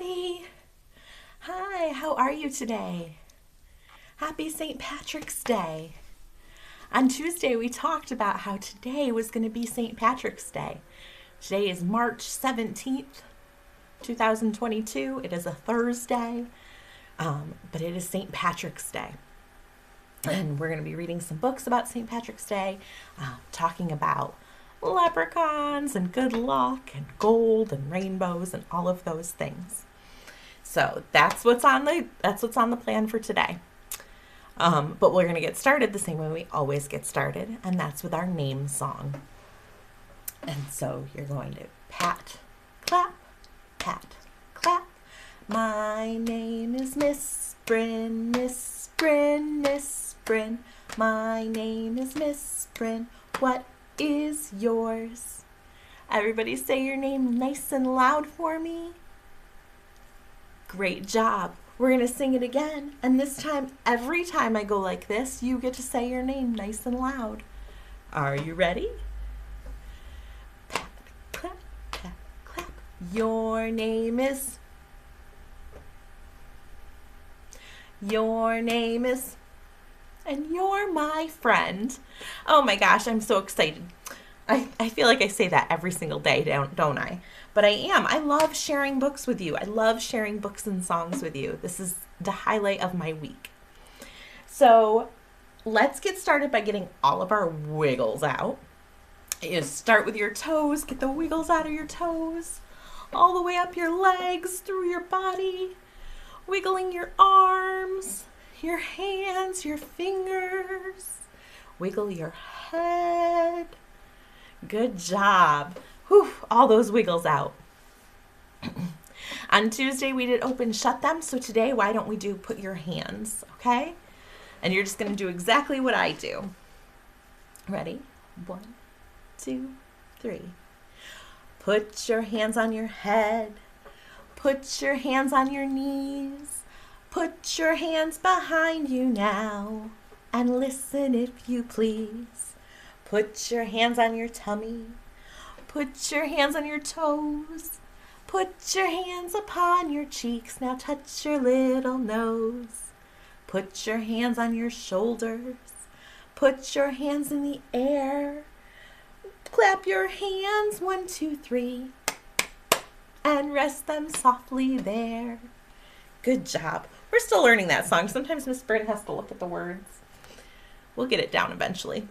everybody. Hi, how are you today? Happy St. Patrick's Day. On Tuesday, we talked about how today was going to be St. Patrick's Day. Today is March 17th, 2022. It is a Thursday, but it is St. Patrick's Day. And we're going to be reading some books about St. Patrick's Day, talking about leprechauns and good luck and gold and rainbows and all of those things. So that's what's on the plan for today. But we're going to get started the same way we always get started, and that's with our name song. And so you're going to pat, clap, pat, clap. My name is Ms Brynn, Ms Brynn, Ms Brynn. My name is Ms Brynn. What is yours? Everybody say your name nice and loud for me. Great job. We're going to sing it again. And this time, every time I go like this, you get to say your name nice and loud. Are you ready? Pat, clap, pat, clap. Your name is. Your name is. And you're my friend. Oh my gosh, I'm so excited. I feel like I say that every single day, don't I? But I am. I love sharing books with you. I love sharing books and songs with you. This is the highlight of my week. So let's get started by getting all of our wiggles out. You start with your toes. Get the wiggles out of your toes. All the way up your legs, through your body. Wiggling your arms, your hands, your fingers. Wiggle your head. Good job. Whew, all those wiggles out. On Tuesday, we did open shut them. So today, why don't we do put your hands, okay? And you're just going to do exactly what I do. Ready? 1, 2, 3. Put your hands on your head. Put your hands on your knees. Put your hands behind you now. And listen if you please. Put your hands on your tummy. Put your hands on your toes. Put your hands upon your cheeks. Now touch your little nose. Put your hands on your shoulders. Put your hands in the air. Clap your hands, 1, 2, 3. And rest them softly there. Good job. We're still learning that song. Sometimes Ms Brynn has to look at the words. We'll get it down eventually.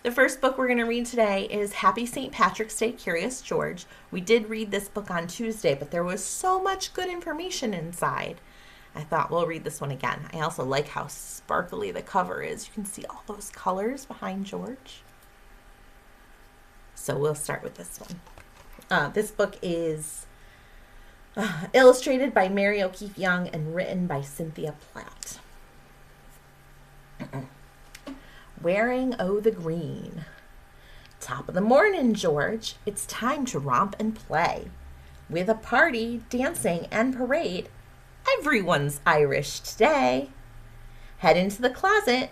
The first book we're going to read today is Happy St. Patrick's Day, Curious George. We did read this book on Tuesday, but there was so much good information inside. I thought we'll read this one again. I also like how sparkly the cover is. You can see all those colors behind George. So we'll start with this one. This book is illustrated by Mary O'Keefe Young and written by Cynthia Platt. Wearing O the Green. Top of the morning, George. It's time to romp and play. With a party, dancing, and parade, everyone's Irish today. Head into the closet.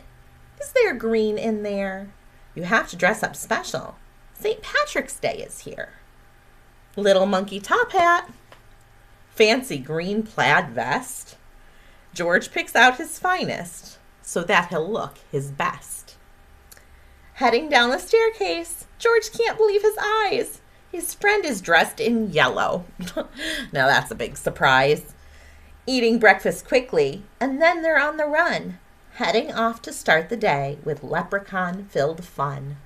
Is there green in there? You have to dress up special. St. Patrick's Day is here. Little monkey top hat. Fancy green plaid vest. George picks out his finest so that he'll look his best. Heading down the staircase, George can't believe his eyes. His friend is dressed in yellow. Now that's a big surprise. Eating breakfast quickly, and then they're on the run, heading off to start the day with leprechaun-filled fun.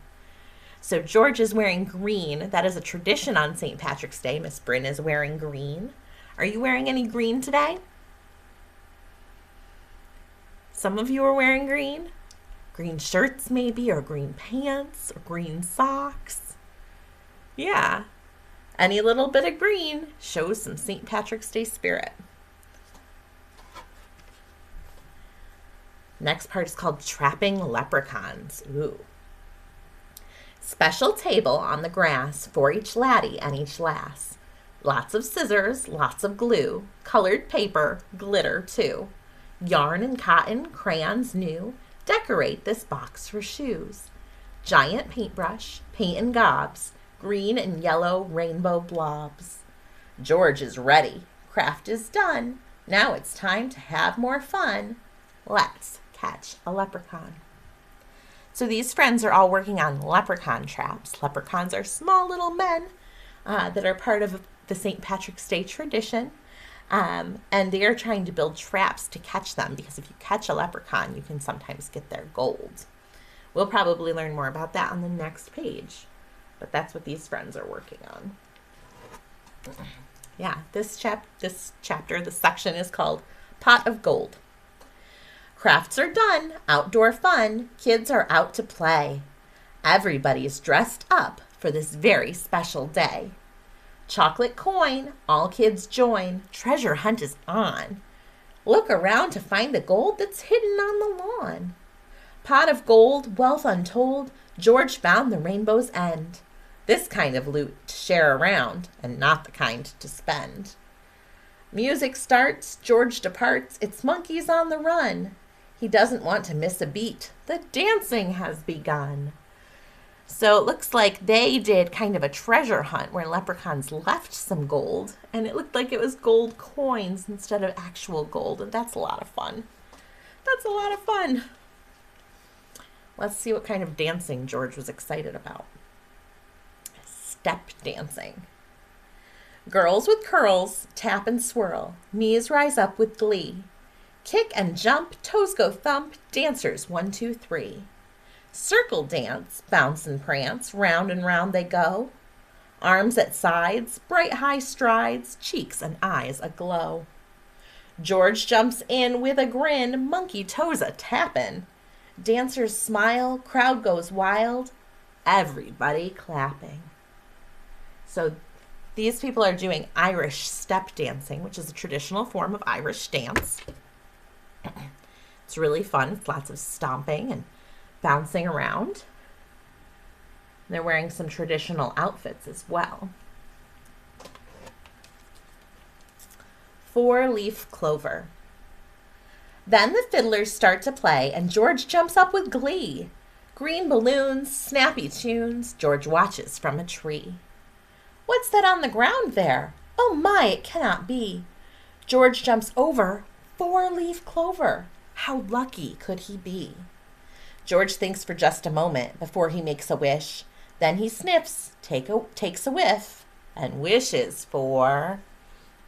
So George is wearing green. That is a tradition on St. Patrick's Day. Ms Brynn is wearing green. Are you wearing any green today? Some of you are wearing green. Green shirts maybe, or green pants, or green socks. Yeah, any little bit of green shows some St. Patrick's Day spirit. Next part is called Trapping Leprechauns. Ooh. Special table on the grass for each laddie and each lass. Lots of scissors, lots of glue, colored paper, glitter too. Yarn and cotton, crayons new. Decorate this box for shoes. Giant paintbrush, paint and gobs, green and yellow rainbow blobs. George is ready. Craft is done. Now it's time to have more fun. Let's catch a leprechaun. So these friends are all working on leprechaun traps. Leprechauns are small little men that are part of the St. Patrick's Day tradition. And they are trying to build traps to catch them, because if you catch a leprechaun, you can sometimes get their gold. We'll probably learn more about that on the next page. But that's what these friends are working on. Yeah, this chapter, this section is called Pot of Gold. Crafts are done, outdoor fun, kids are out to play. Everybody's dressed up for this very special day. Chocolate coin, all kids join, treasure hunt is on. Look around to find the gold that's hidden on the lawn. Pot of gold, wealth untold, George found the rainbow's end. This kind of loot to share around, and not the kind to spend. Music starts, George departs, it's monkeys on the run. He doesn't want to miss a beat, the dancing has begun. So it looks like they did kind of a treasure hunt where leprechauns left some gold, and it looked like it was gold coins instead of actual gold, and that's a lot of fun. That's a lot of fun. Let's see what kind of dancing George was excited about. Step dancing. Girls with curls tap and swirl, knees rise up with glee. Kick and jump, toes go thump, dancers 1, 2, 3. Circle dance, bounce and prance, round and round they go. Arms at sides, bright high strides, cheeks and eyes aglow. George jumps in with a grin, monkey toes a tappin'. Dancers smile, crowd goes wild, everybody clapping. So these people are doing Irish step dancing, which is a traditional form of Irish dance. It's really fun. It's lots of stomping and bouncing around. They're wearing some traditional outfits as well. 4-leaf clover. Then the fiddlers start to play, and George jumps up with glee. Green balloons, snappy tunes, George watches from a tree. What's that on the ground there? Oh my, it cannot be. George jumps over 4-leaf clover. How lucky could he be? George thinks for just a moment before he makes a wish. Then he sniffs, takes a whiff, and wishes for...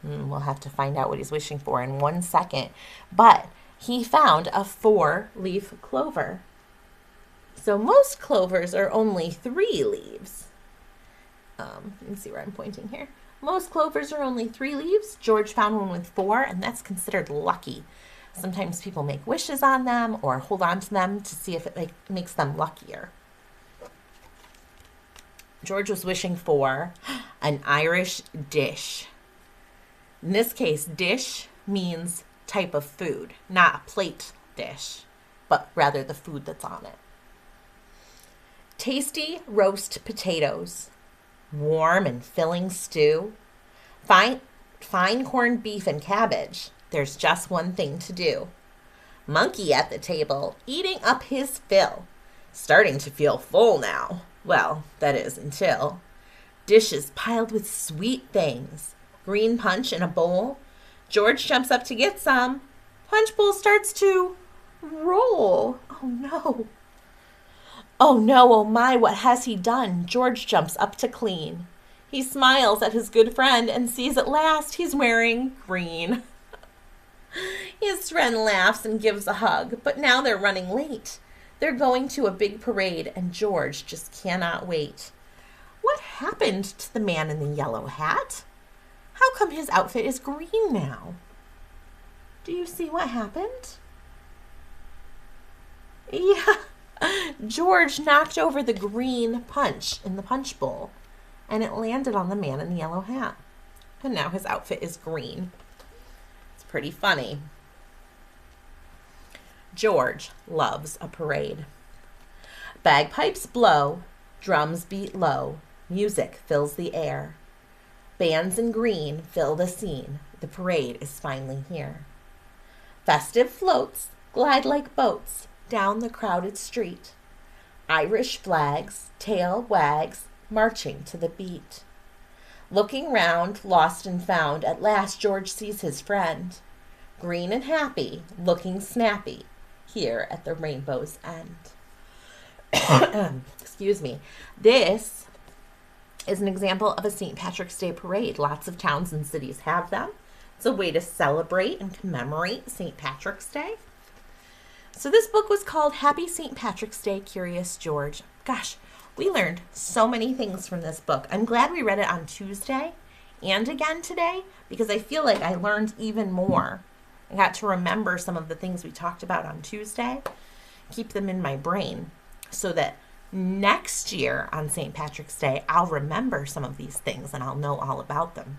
We'll have to find out what he's wishing for in 1 second. But he found a 4-leaf clover. So most clovers are only 3 leaves. You can see where I'm pointing here. Most clovers are only 3 leaves. George found one with 4, and that's considered lucky. Sometimes people make wishes on them or hold on to them to see if it makes them luckier. George was wishing for an Irish dish. In this case, dish means type of food, not a plate dish, but rather the food that's on it. Tasty roast potatoes, warm and filling stew, fine corned beef and cabbage. There's just one thing to do. Monkey at the table, eating up his fill. Starting to feel full now. Well, that is until. Dishes piled with sweet things. Green punch in a bowl. George jumps up to get some. Punch bowl starts to roll. Oh no. Oh no, oh my, what has he done? George jumps up to clean. He smiles at his good friend and sees at last he's wearing green. His friend laughs and gives a hug, but now they're running late. They're going to a big parade, and George just cannot wait. What happened to the man in the yellow hat? How come his outfit is green now? Do you see what happened? Yeah, George knocked over the green punch in the punch bowl, and it landed on the man in the yellow hat. And now his outfit is green. It's pretty funny. George loves a parade. Bagpipes blow, drums beat low, music fills the air. Bands in green fill the scene, the parade is finally here. Festive floats glide like boats down the crowded street. Irish flags, tail wags, marching to the beat. Looking round, lost and found, at last George sees his friend, green and happy, looking snappy, here at the rainbow's end. Excuse me. This is an example of a St. Patrick's Day parade. Lots of towns and cities have them. It's a way to celebrate and commemorate St. Patrick's Day. So this book was called Happy St. Patrick's Day, Curious George. Gosh, we learned so many things from this book. I'm glad we read it on Tuesday and again today because I feel like I learned even more. I got to remember some of the things we talked about on Tuesday, keep them in my brain so that next year on St. Patrick's Day, I'll remember some of these things and I'll know all about them.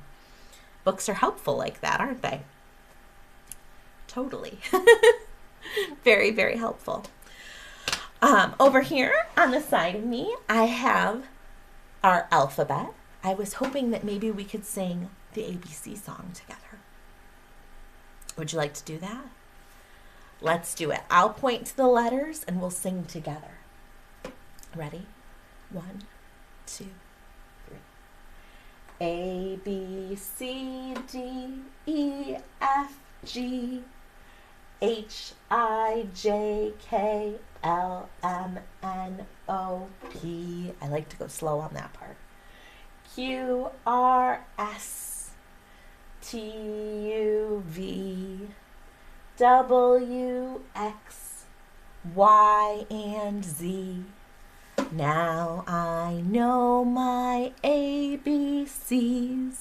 Books are helpful like that, aren't they? Totally. Very, very helpful. Over here on the side of me, I have our alphabet. I was hoping that maybe we could sing the ABC song together. Would you like to do that? Let's do it. I'll point to the letters and we'll sing together. Ready? 1, 2, 3. A, B, C, D, E, F, G, H, I, J, K, L, M, N, O, P. I like to go slow on that part. Q, R, S, T, U, V, W, X, Y, and Z. Now I know my ABCs.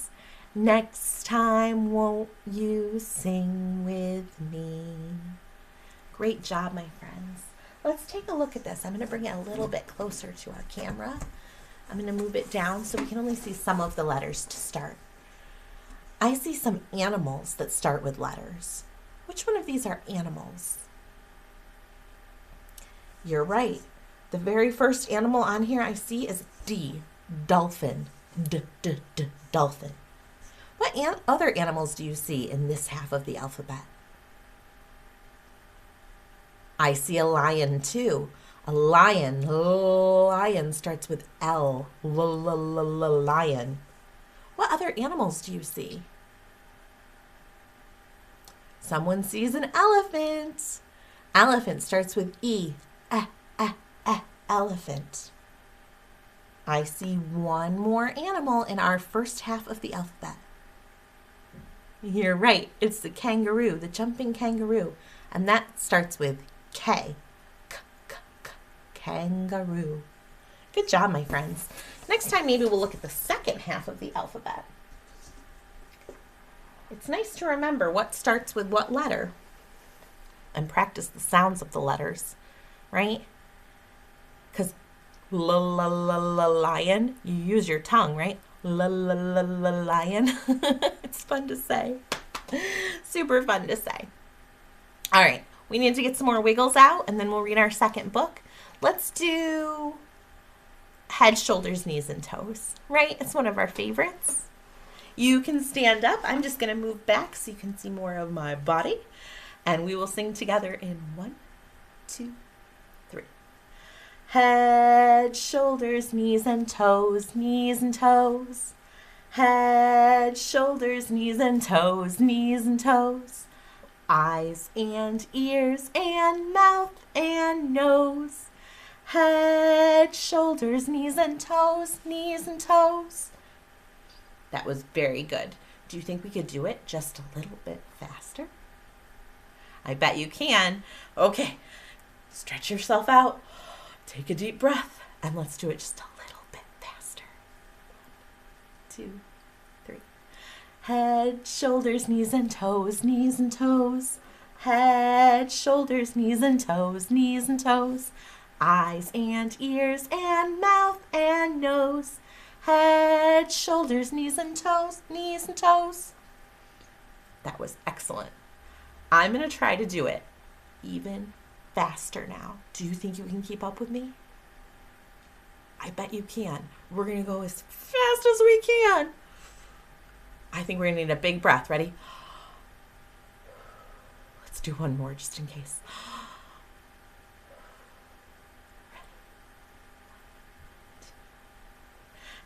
Next time, won't you sing with me? Great job, my friends. Let's take a look at this. I'm going to bring it a little bit closer to our camera. I'm going to move it down so we can only see some of the letters to start. I see some animals that start with letters. Which one of these are animals? You're right. The very first animal on here I see is D, dolphin. Dolphin. What other animals do you see in this half of the alphabet? I see a lion too. A lion. Lion starts with L. Lion. What other animals do you see? Someone sees an elephant. Elephant starts with E. Elephant. I see one more animal in our first half of the alphabet. You're right. It's the kangaroo, the jumping kangaroo. And that starts with K. Kangaroo. Good job, my friends. Next time, maybe we'll look at the second half of the alphabet. It's nice to remember what starts with what letter and practice the sounds of the letters, right? Because lion, you use your tongue, right? Lion. It's fun to say. Super fun to say. All right, we need to get some more wiggles out and then we'll read our second book. Let's do head, shoulders, knees, and toes, right? It's one of our favorites. You can stand up. I'm just going to move back so you can see more of my body. And we will sing together in 1, 2, 3. Head, shoulders, knees, and toes, knees and toes. Head, shoulders, knees, and toes, knees and toes. Eyes and ears and mouth and nose. Head, shoulders, knees, and toes, knees and toes. That was very good. Do you think we could do it just a little bit faster? I bet you can. Okay, stretch yourself out. Take a deep breath, and let's do it just a little bit faster. 1, 2, 3. Head, shoulders, knees, and toes, knees and toes. Head, shoulders, knees, and toes, knees and toes. Eyes and ears and mouth and nose. Head, shoulders, knees and toes, knees and toes. That was excellent. I'm going to try to do it even faster now. Do you think you can keep up with me? I bet you can. We're going to go as fast as we can. I think we're going to need a big breath. Ready? Let's do one more just in case.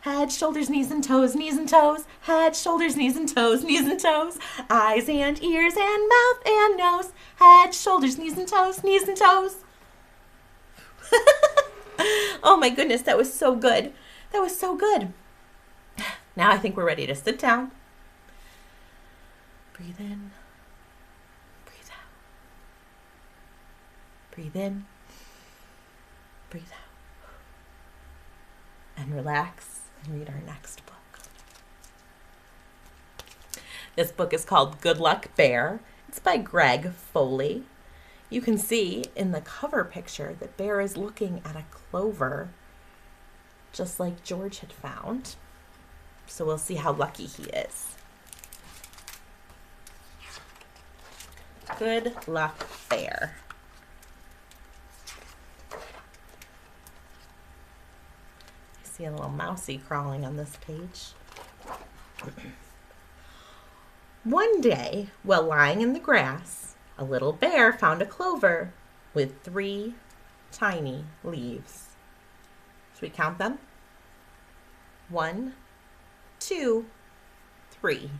Head, shoulders, knees and toes, knees and toes. Head, shoulders, knees and toes, knees and toes. Eyes and ears and mouth and nose. Head, shoulders, knees and toes, knees and toes. Oh my goodness, that was so good. That was so good. Now I think we're ready to sit down. Breathe in. Breathe out. Breathe in. Breathe out. And relax and read our next book. This book is called Good Luck Bear. It's by Greg Foley. You can see in the cover picture that Bear is looking at a clover, just like George had found. So we'll see how lucky he is. Good Luck Bear. I see a little mousey crawling on this page. One day, while lying in the grass, a little bear found a clover with 3 tiny leaves. Should we count them? 1, 2, 3.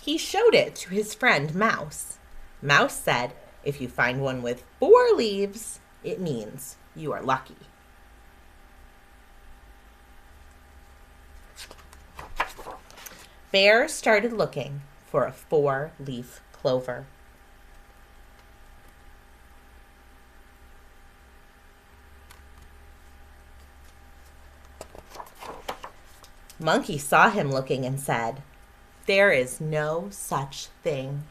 He showed it to his friend Mouse. Mouse said, "If you find one with 4 leaves, it means you are lucky." Bear started looking for a 4-leaf clover. Monkey saw him looking and said, "There is no such thing."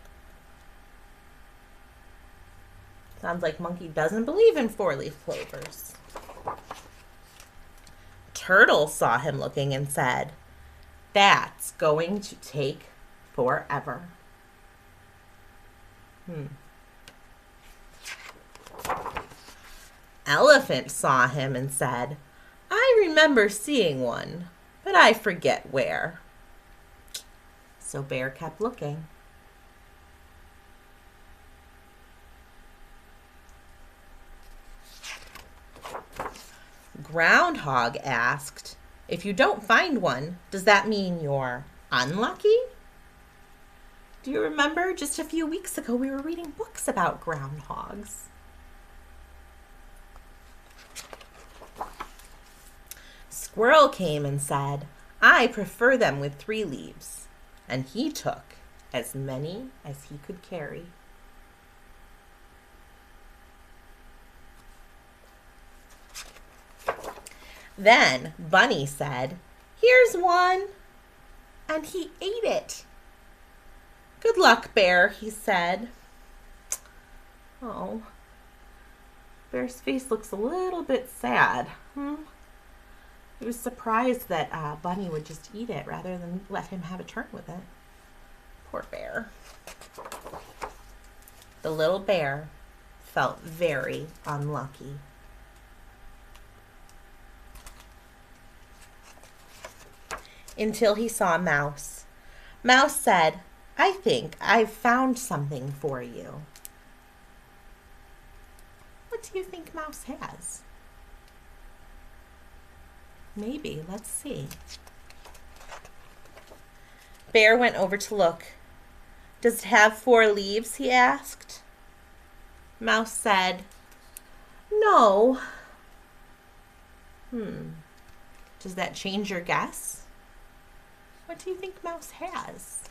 Sounds like Monkey doesn't believe in 4-leaf clovers. Turtle saw him looking and said, "That's going to take forever." Elephant saw him and said, "I remember seeing one, but I forget where." So Bear kept looking. Groundhog asked, "If you don't find one, does that mean you're unlucky?" Do you remember just a few weeks ago we were reading books about groundhogs? Squirrel came and said, "I prefer them with 3 leaves." And he took as many as he could carry. Then Bunny said, "Here's one." And he ate it. "Good luck, Bear," he said. Oh, Bear's face looks a little bit sad. He was surprised that Bunny would just eat it rather than let him have a turn with it. Poor Bear. The little bear felt very unlucky. Until he saw Mouse. Mouse said, "I think I've found something for you." What do you think Mouse has? Maybe, let's see. Bear went over to look. "Does it have 4 leaves?" he asked. Mouse said, "No." Does that change your guess? What do you think Mouse has?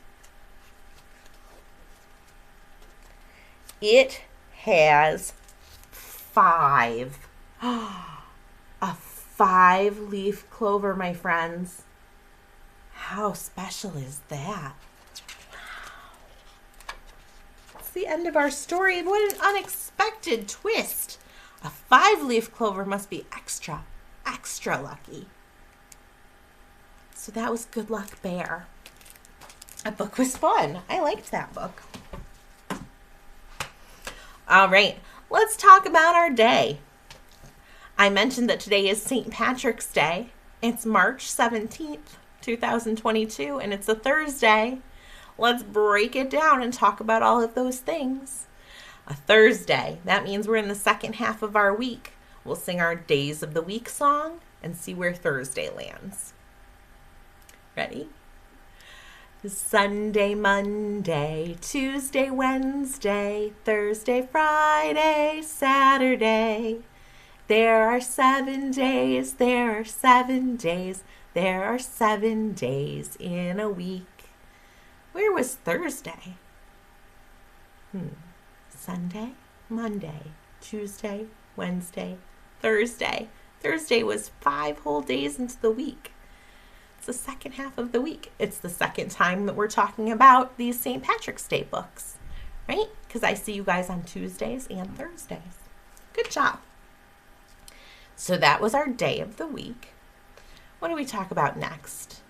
It has 5. A 5-leaf clover, my friends. How special is that? Wow. That's the end of our story. What an unexpected twist. A 5-leaf clover must be extra, extra lucky. So that was Good Luck Bear. That book was fun. I liked that book. All right, let's talk about our day. I mentioned that today is St. Patrick's Day. It's March 17th, 2022, and it's a Thursday. Let's break it down and talk about all of those things. A Thursday, that means we're in the second half of our week. We'll sing our days of the week song and see where Thursday lands. Ready? Sunday, Monday, Tuesday, Wednesday, Thursday, Friday, Saturday. There are 7 days, there are 7 days, there are 7 days in a week. Where was Thursday? Sunday, Monday, Tuesday, Wednesday, Thursday. Thursday was 5 whole days into the week. It's the second half of the week. It's the second time that we're talking about these St. Patrick's Day books, right? Because I see you guys on Tuesdays and Thursdays. Good job. So that was our day of the week. What do we talk about next?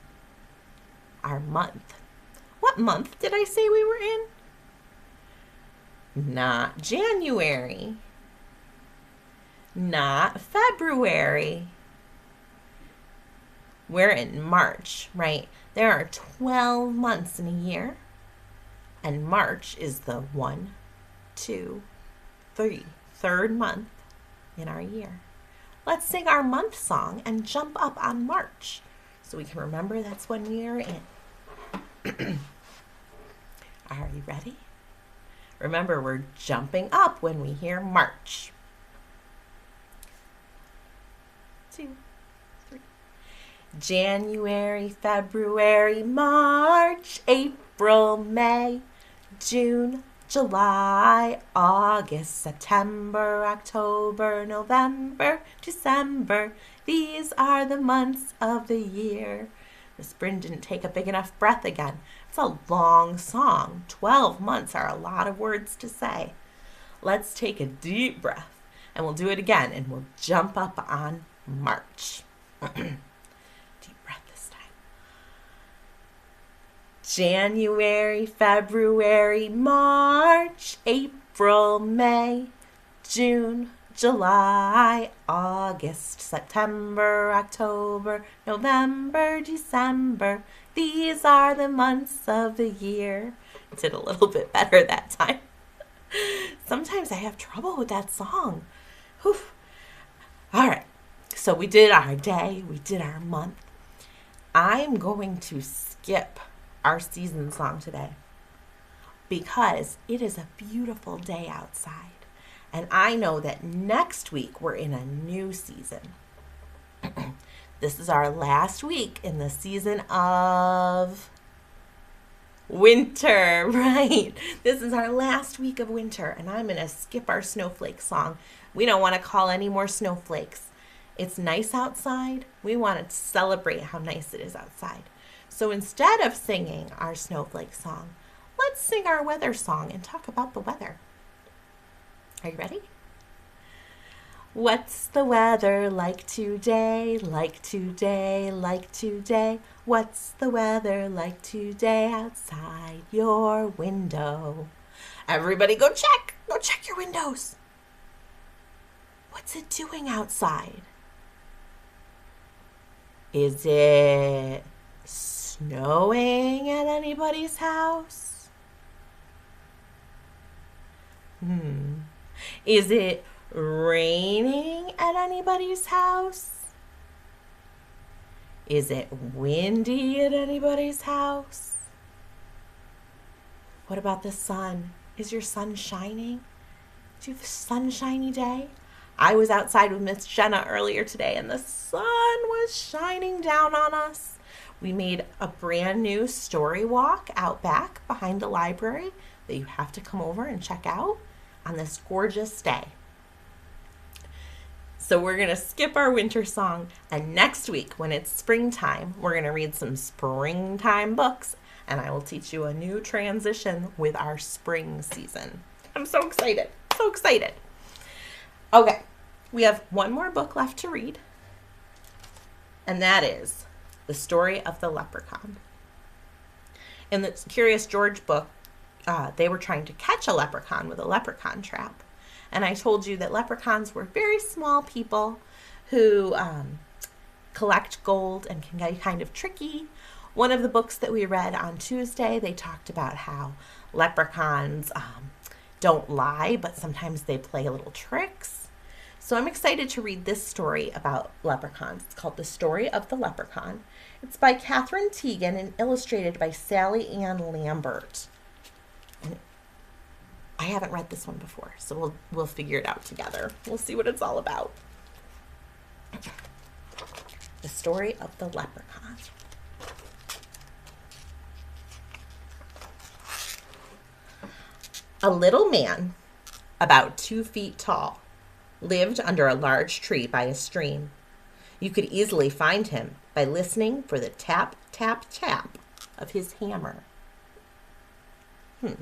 Our month. What month did I say we were in? Not January. Not February. We're in March, right? There are 12 months in a year, and March is the 1, 2, 3, third month in our year. Let's sing our month song and jump up on March so we can remember that's when we are in. Are you ready? Remember, we're jumping up when we hear March. 2, 3. January, February, March, April, May, June, July, August, September, October, November, December. These are the months of the year. Ms Brynn didn't take a big enough breath again. It's a long song. 12 months are a lot of words to say. Let's take a deep breath, and we'll do it again, and we'll jump up on March. Deep breath this time. January, February, March, April, May, June, July, August, September, October, November, December. These are the months of the year. I did a little bit better that time. Sometimes I have trouble with that song. Whew. All right, so we did our day, we did our month. I'm going to skip our season song today because it is a beautiful day outside. And I know that next week we're in a new season. This is our last week in the season of winter, right? This is our last week of winter, and I'm going to skip our snowflake song. We don't want to call any more snowflakes. It's nice outside. We want to celebrate how nice it is outside. So instead of singing our snowflake song, let's sing our weather song and talk about the weather. Are you ready? What's the weather like today? Like today, like today. What's the weather like today outside your window? Everybody go check. Go check your windows. What's it doing outside? Is it snowing at anybody's house? Is it raining at anybody's house? Is it windy at anybody's house? What about the sun? Is your sun shining? Do you have a sunshiny day? I was outside with Miss Jenna earlier today and the sun was shining down on us. We made a brand new story walk out back behind the library that you have to come over and check out on this gorgeous day. So we're going to skip our winter song, and next week when it's springtime, we're going to read some springtime books, and I will teach you a new transition with our spring season. I'm so excited, so excited. Okay, we have one more book left to read, and that is The Story of the Leprechaun. In the Curious George book, they were trying to catch a leprechaun with a leprechaun trap. And I told you that leprechauns were very small people who collect gold and can get kind of tricky. One of the books that we read on Tuesday, they talked about how leprechauns don't lie, but sometimes they play little tricks. So I'm excited to read this story about leprechauns. It's called The Story of the Leprechaun. It's by Catherine Teagan and illustrated by Sally Ann Lambert. And I haven't read this one before, so we'll figure it out together. We'll see what it's all about. The Story of the Leprechaun. A little man, about 2 feet tall, lived under a large tree by a stream. You could easily find him by listening for the tap, tap, tap of his hammer. The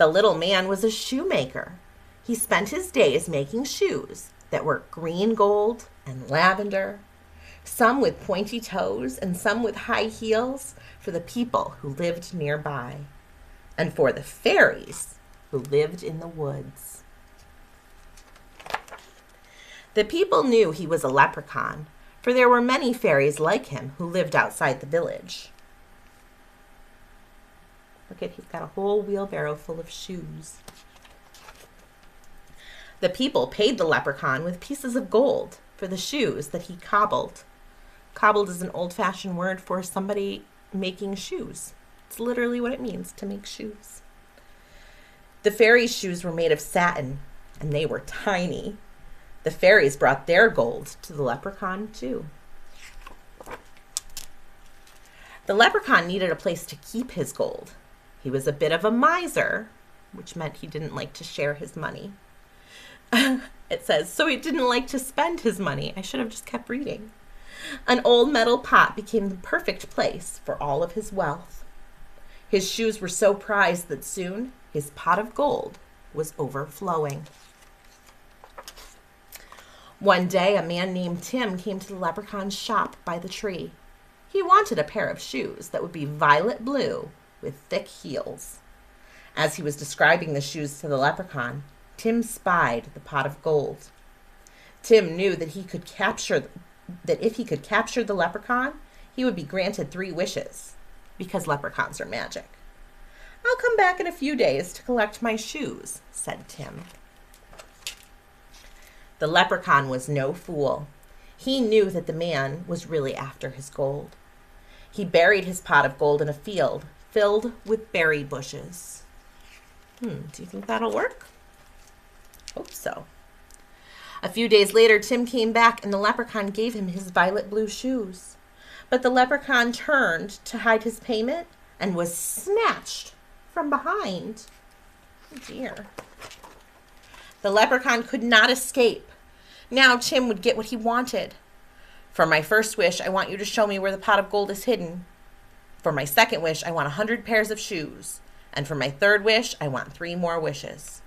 little man was a shoemaker. He spent his days making shoes that were green gold and lavender, some with pointy toes and some with high heels for the people who lived nearby, and for the fairies who lived in the woods. The people knew he was a leprechaun, for there were many fairies like him who lived outside the village. Look at, he's got a whole wheelbarrow full of shoes. The people paid the leprechaun with pieces of gold for the shoes that he cobbled. Cobbled is an old-fashioned word for somebody making shoes. It's literally what it means to make shoes. The fairies' shoes were made of satin, and they were tiny. The fairies brought their gold to the leprechaun, too. The leprechaun needed a place to keep his gold. He was a bit of a miser, which meant he didn't like to share his money. It says, so he didn't like to spend his money. I should have just kept reading. An old metal pot became the perfect place for all of his wealth. His shoes were so prized that soon his pot of gold was overflowing. One day, a man named Tim came to the leprechaun's shop by the tree. He wanted a pair of shoes that would be violet blue with thick heels. As he was describing the shoes to the leprechaun, Tim spied the pot of gold. Tim knew that if he could capture the leprechaun, he would be granted 3 wishes, because leprechauns are magic. I'll come back in a few days to collect my shoes, said Tim. The leprechaun was no fool. He knew that the man was really after his gold. He buried his pot of gold in a field filled with berry bushes. Do you think that'll work? Hope so. A few days later, Tim came back and the leprechaun gave him his violet blue shoes. But the leprechaun turned to hide his payment and was snatched from behind. Oh dear. The leprechaun could not escape. Now Tim would get what he wanted. For my first wish, I want you to show me where the pot of gold is hidden. For my second wish, I want 100 pairs of shoes. And for my third wish, I want 3 more wishes.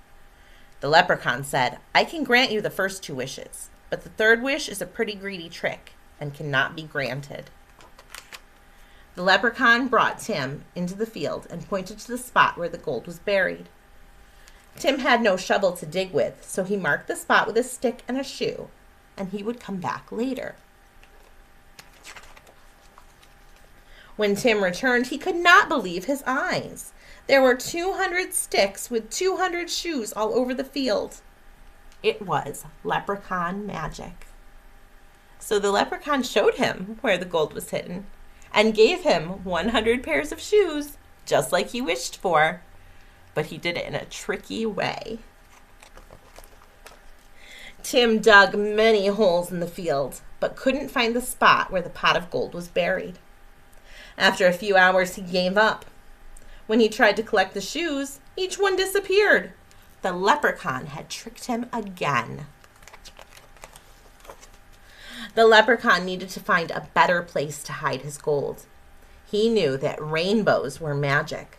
The leprechaun said, I can grant you the first 2 wishes, but the third wish is a pretty greedy trick and cannot be granted. The leprechaun brought Tim into the field and pointed to the spot where the gold was buried. Tim had no shovel to dig with, so he marked the spot with a stick and a shoe, and he would come back later. When Tim returned, he could not believe his eyes. There were 200 sticks with 200 shoes all over the field. It was leprechaun magic. So the leprechaun showed him where the gold was hidden and gave him 100 pairs of shoes, just like he wished for. But he did it in a tricky way. Tim dug many holes in the field, but couldn't find the spot where the pot of gold was buried. After a few hours, he gave up. When he tried to collect the shoes, each one disappeared. The leprechaun had tricked him again. The leprechaun needed to find a better place to hide his gold. He knew that rainbows were magic.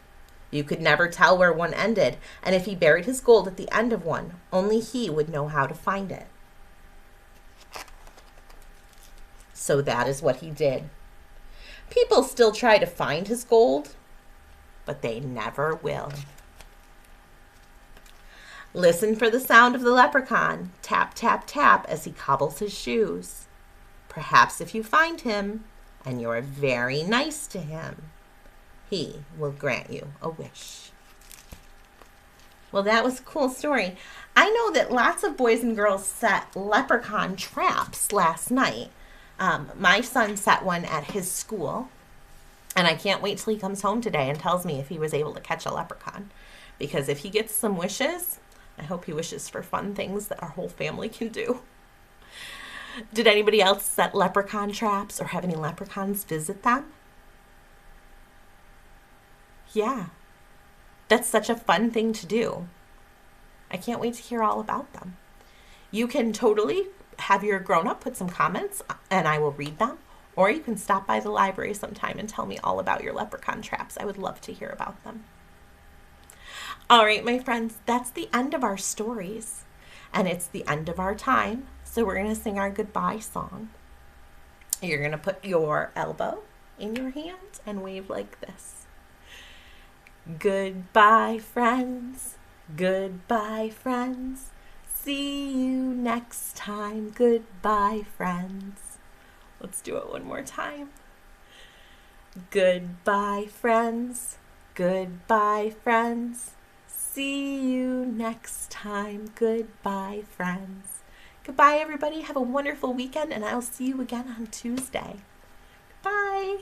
You could never tell where one ended, and if he buried his gold at the end of one, only he would know how to find it. So that is what he did. People still try to find his gold, but they never will. Listen for the sound of the leprechaun, tap, tap, tap, as he cobbles his shoes. Perhaps if you find him, and you're very nice to him, he will grant you a wish. Well, that was a cool story. I know that lots of boys and girls set leprechaun traps last night. My son set one at his school, and I can't wait till he comes home today and tells me if he was able to catch a leprechaun. Because if he gets some wishes, I hope he wishes for fun things that our whole family can do. Did anybody else set leprechaun traps or have any leprechauns visit them? Yeah, that's such a fun thing to do. I can't wait to hear all about them. You can totally have your grown-up put some comments and I will read them. Or you can stop by the library sometime and tell me all about your leprechaun traps. I would love to hear about them. All right, my friends, that's the end of our stories. And it's the end of our time. So we're going to sing our goodbye song. You're going to put your elbow in your hand and wave like this. Goodbye, friends. Goodbye, friends. See you next time. Goodbye, friends. Let's do it one more time. Goodbye, friends. Goodbye, friends. See you next time. Goodbye, friends. Goodbye, everybody. Have a wonderful weekend, and I'll see you again on Tuesday. Bye.